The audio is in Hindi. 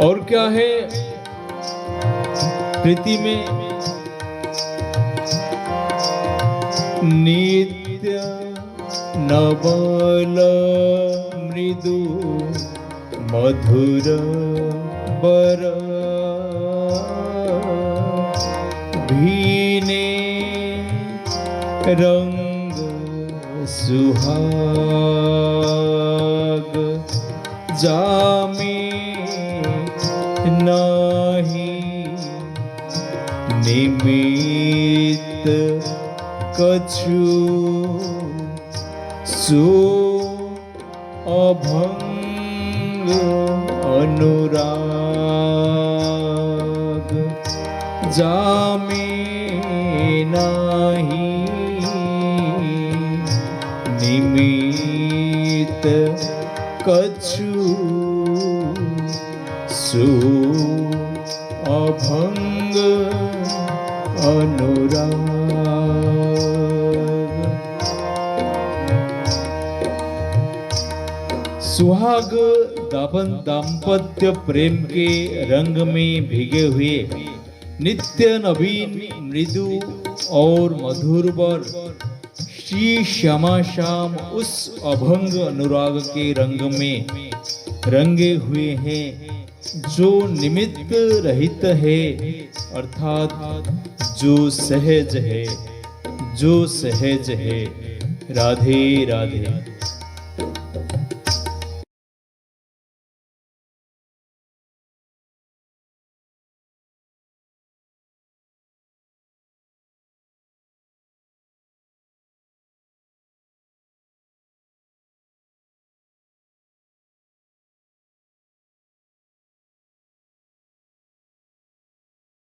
और क्या है प्रीति में? नित्य नवल मृदु मधुर बर भीने रंग सुहाग जामे नहीं निमित्त कछु सो अभंग अनुराग जामे नहीं निमित्त कछु सो अभंग अनुराग। सुहाग दाम्पत्य प्रेम के रंग में भीगे हुए नित्य नवीन मृदु और मधुर वर श्री श्यामा श्याम उस अभंग अनुराग के रंग में रंगे हुए हैं जो निमित्त रहित है, अर्थात जो सहज है, जो सहज है। राधे राधे।